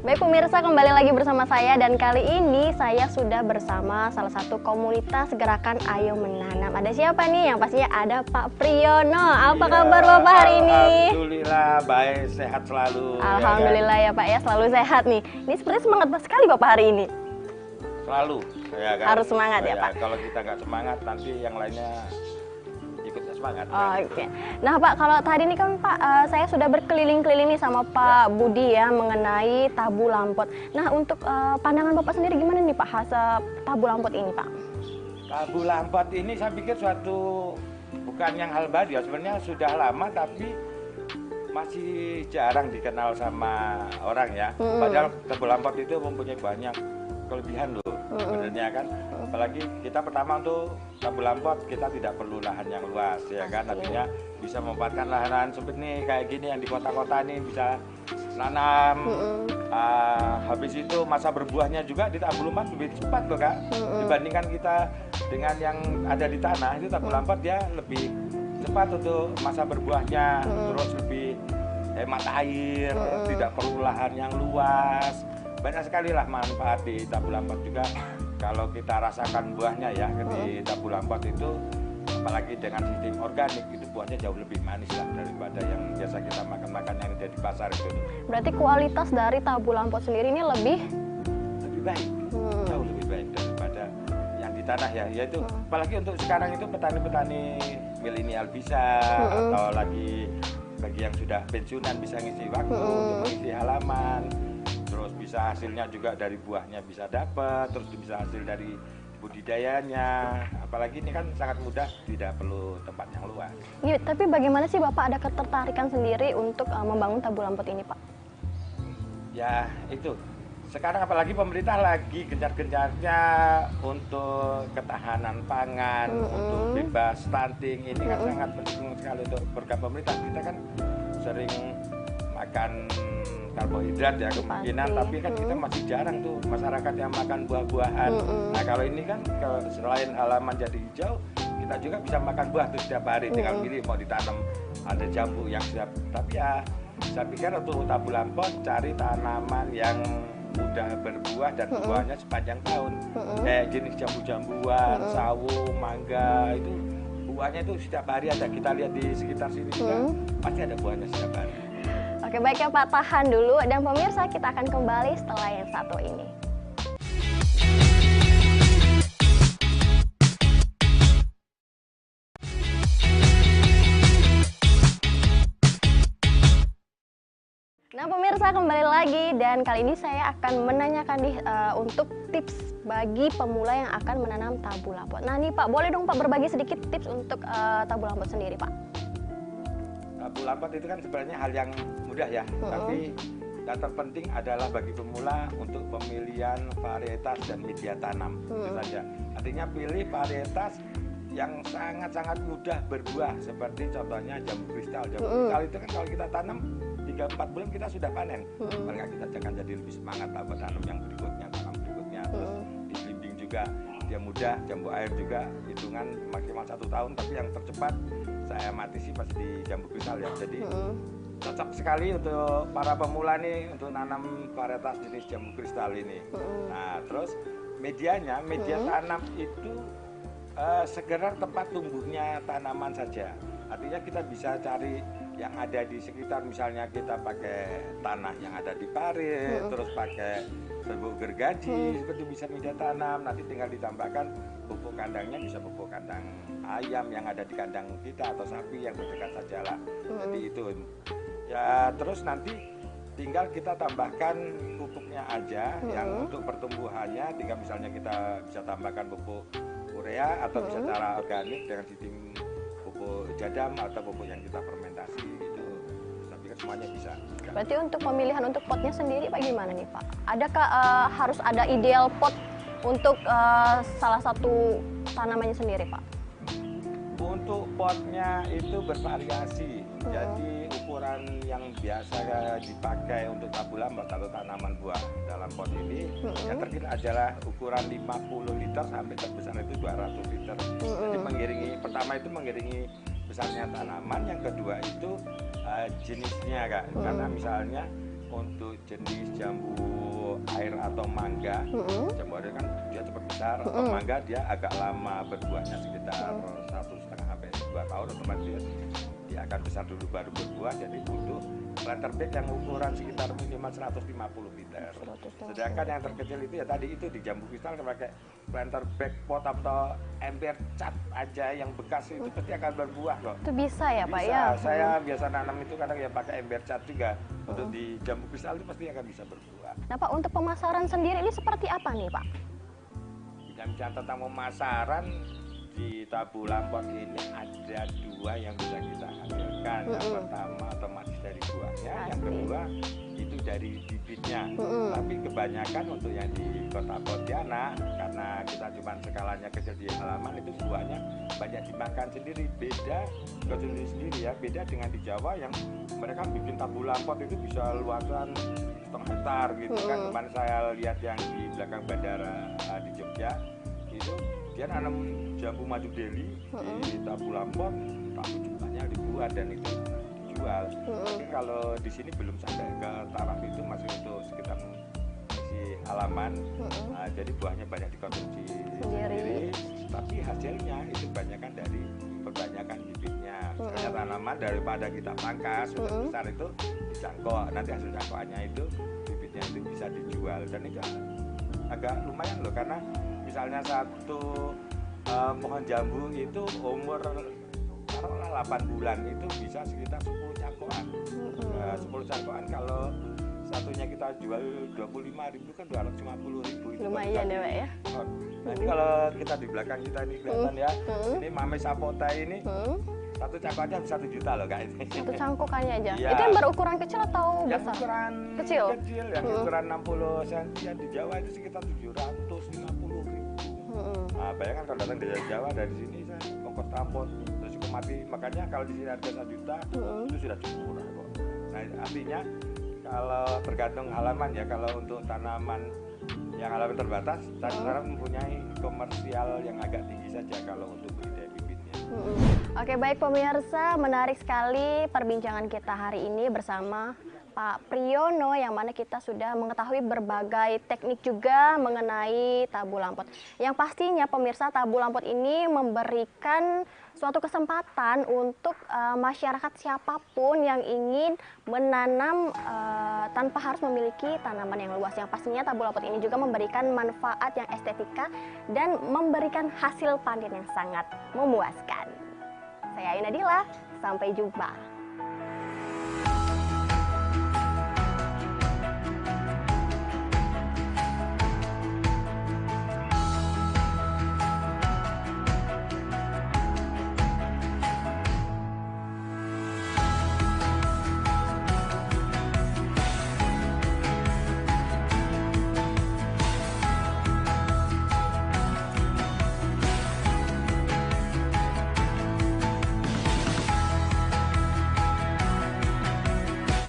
Baik pemirsa, kembali lagi bersama saya dan kali ini saya sudah bersama salah satu komunitas gerakan Ayo Menanam. Ada siapa nih? Yang pastinya ada Pak Priyono. Apa kabar Bapak hari ini? Alhamdulillah baik, sehat selalu. Alhamdulillah ya Pak ya, selalu sehat nih. Ini seperti semangat sekali Bapak hari ini. Selalu ya kan. Harus semangat ya Pak. Kalau kita nggak semangat nanti yang lainnya ikut semangat. Oke. Nah Pak, kalau tadi ini kan Pak, saya sudah berkeliling-keliling nih sama Pak Budi ya mengenai tabu lampot. Nah untuk pandangan Bapak sendiri gimana nih Pak khas tabu lampot ini Pak? Tabu lampot ini saya pikir suatu bukan yang hal baru ya, sebenarnya sudah lama tapi masih jarang dikenal sama orang ya. Padahal tabu lampot itu mempunyai banyak kelebihan loh sebenarnya kan. Apalagi kita pertama untuk tabu lampot kita tidak perlu lahan yang luas ya kan, artinya bisa memanfaatkan lahan sempit nih kayak gini yang di kota-kota nih bisa nanam. Habis itu masa berbuahnya juga di tabu lampot lebih cepat loh Kak, dibandingkan kita dengan yang ada di tanah. Itu tabu lampot dia lebih cepat untuk masa berbuahnya, terus lebih hemat air, tidak perlu lahan yang luas. Banyak sekali lah manfaat di tabu lampot juga. Kalau kita rasakan buahnya ya di tabu lampot itu, apalagi dengan sistem organik itu buahnya jauh lebih manis lah daripada yang biasa kita makan-makan yang ada di pasar itu. Berarti kualitas dari tabu lampot sendiri ini lebih baik, jauh lebih baik daripada yang di tanah ya. Yaitu apalagi untuk sekarang itu petani-petani milenial bisa, atau lagi bagi yang sudah pensiunan bisa ngisi waktu untuk mengisi halaman. Terus bisa hasilnya juga dari buahnya bisa dapat, terus bisa hasil dari budidayanya. Apalagi ini kan sangat mudah, tidak perlu tempat yang luas. Iya, tapi bagaimana sih Bapak ada ketertarikan sendiri untuk membangun tabu lampot ini Pak? Ya itu, sekarang apalagi pemerintah lagi gencar-gencarnya untuk ketahanan pangan, untuk bebas stunting. Ini kan sangat penting sekali untuk program pemerintah. Kita kan sering makan karbohidrat ya kemungkinan, tapi kan kita masih jarang tuh masyarakat yang makan buah-buahan. Nah kalau ini kan selain halaman jadi hijau, kita juga bisa makan buah tuh setiap hari, tinggal pilih mau ditanam ada jambu yang siap. Tapi ya saya pikir untuk tabu lampot cari tanaman yang mudah berbuah dan buahnya sepanjang tahun. Kayak jenis jambu-jambuan, sawo, mangga itu buahnya itu setiap hari ada. Kita lihat di sekitar sini juga pasti ada buahnya setiap hari. Oke baik ya Pak, tahan dulu dan pemirsa kita akan kembali setelah yang satu ini. Nah pemirsa kembali lagi dan kali ini saya akan menanyakan nih untuk tips bagi pemula yang akan menanam tabu lampot. Nah nih Pak, boleh dong Pak berbagi sedikit tips untuk tabu lampot sendiri Pak? Tabu lampot itu kan sebenarnya hal yang mudah ya, tapi yang terpenting adalah bagi pemula untuk pemilihan varietas dan media tanam. Itu saja. Artinya pilih varietas yang sangat-sangat mudah berbuah, seperti contohnya jambu kristal. Jambu kristal itu kan kalau kita tanam 3-4 bulan kita sudah panen. Maka kita jangan jadi lebih semangat apa tanam yang berikutnya, tanam berikutnya. Terus di blimbing juga dia mudah, jambu air juga hitungan maksimal 1 tahun, tapi yang tercepat saya amati sih pasti di jambu kristal ya. Jadi cocok sekali untuk para pemula nih untuk nanam varietas jenis jambu kristal ini. Nah terus medianya, media tanam itu sekedar tempat tumbuhnya tanaman saja. Artinya kita bisa cari yang ada di sekitar, misalnya kita pakai tanah yang ada di parit, terus pakai serbuk gergaji, seperti bisa media tanam. Nanti tinggal ditambahkan pupuk kandangnya, bisa pupuk kandang ayam yang ada di kandang kita atau sapi yang terdekat saja lah. Jadi itu ya, terus nanti tinggal kita tambahkan pupuknya aja yang untuk pertumbuhannya. Tinggal misalnya kita bisa tambahkan pupuk urea atau bisa cara organik dengan sistem pupuk jadam atau pupuk yang kita fermentasi itu. Saya pikir semuanya bisa. Berarti untuk pemilihan untuk potnya sendiri Pak gimana nih Pak? Adakah harus ada ideal pot untuk salah satu tanamannya sendiri Pak? Untuk potnya itu bervariasi. Jadi ukuran yang biasa dipakai untuk tabu lampot atau tanaman buah dalam pot ini yang terkecil adalah ukuran 50 liter sampai terbesar itu 200 liter. Jadi mengiringi, pertama itu mengiringi besarnya tanaman, yang kedua itu jenisnya Kak. Karena misalnya untuk jenis jambu air atau mangga, jambu air kan dia cepat besar, atau mangga dia agak lama berbuahnya sekitar 1,5 sampai 2 tahun, otomatis dia akan besar dulu baru berbuah. Jadi butuh planter bag yang ukuran sekitar minimal 150 liter. Sedangkan yang terkecil itu ya tadi itu di jambu kristal pakai planter bag pot atau ember cat aja yang bekas itu pasti akan berbuah kok. Itu bisa ya Pak Bisa. ya? Saya biasa nanam itu kadang ya pakai ember cat juga. Untuk di jambu kristal itu pasti akan bisa berbuah. Nah Pak, untuk pemasaran sendiri ini seperti apa nih Pak? Bicara tentang pemasaran, di Tabu Lampot ini ada 2 yang bisa kita hasilkan. Yang pertama otomatis dari buahnya, yang kedua itu dari bibitnya. Tapi kebanyakan untuk yang di Kota Pontianak, karena kita cuma skalanya kecil di halaman, itu buahnya banyak dimakan sendiri. Beda konsumsi sendiri ya, beda dengan di Jawa yang mereka bikin Tabu Lampot itu bisa luasan 1,5 hektar gitu kan. Kemarin saya lihat yang di belakang bandara di Jogja itu dia nanam jambu madu deli di Tabu Lampot, tapi jumlahnya dibuat dan itu dijual. Tapi kalau di sini belum sampai ke taraf itu, masih untuk sekitar isi halaman. Jadi buahnya banyak dikonsumsi sendiri, tapi hasilnya itu kebanyakan dari perbanyakan bibitnya. Misalnya tanaman daripada kita pangkas untuk besar itu dicangkok, nanti hasil cangkokannya itu bibitnya itu bisa dijual, dan itu agak lumayan loh, karena misalnya satu pohon jambu itu umur taruhlah 8 bulan itu bisa sekitar 10 cangkokan. 10 cangkokan kalau satunya kita jual 25.000 kan 250.000 itu lumayan ya Pak ya. Nah ini kalau kita di belakang kita ini kelihatan ya, ini Mame Sapota ini satu cangkokannya bisa 1 juta loh Kak ini. Satu cangkokannya aja. Ya. Itu yang berukuran kecil atau Yang besar? ukuran kecil, yang ukuran 60 cm yang di Jawa itu sekitar 750.000. Nah, bayangkan kalau datang dari Jawa, dari sini saya ongkos transport terus cukup mati, makanya kalau di sini harga 1 juta itu sudah cukup murah kok. Nah artinya kalau tergantung halaman ya, kalau untuk tanaman yang halaman terbatas, sekarang mempunyai komersial yang agak tinggi saja kalau untuk budidaya bibitnya. Oke baik pemirsa, menarik sekali perbincangan kita hari ini bersama Pak Priyono, yang mana kita sudah mengetahui berbagai teknik juga mengenai Tabu Lampot. Yang pastinya pemirsa, Tabu Lampot ini memberikan suatu kesempatan untuk masyarakat siapapun yang ingin menanam tanpa harus memiliki tanaman yang luas. Yang pastinya Tabu Lampot ini juga memberikan manfaat yang estetika dan memberikan hasil panen yang sangat memuaskan. Saya Ayu Nadila, sampai jumpa.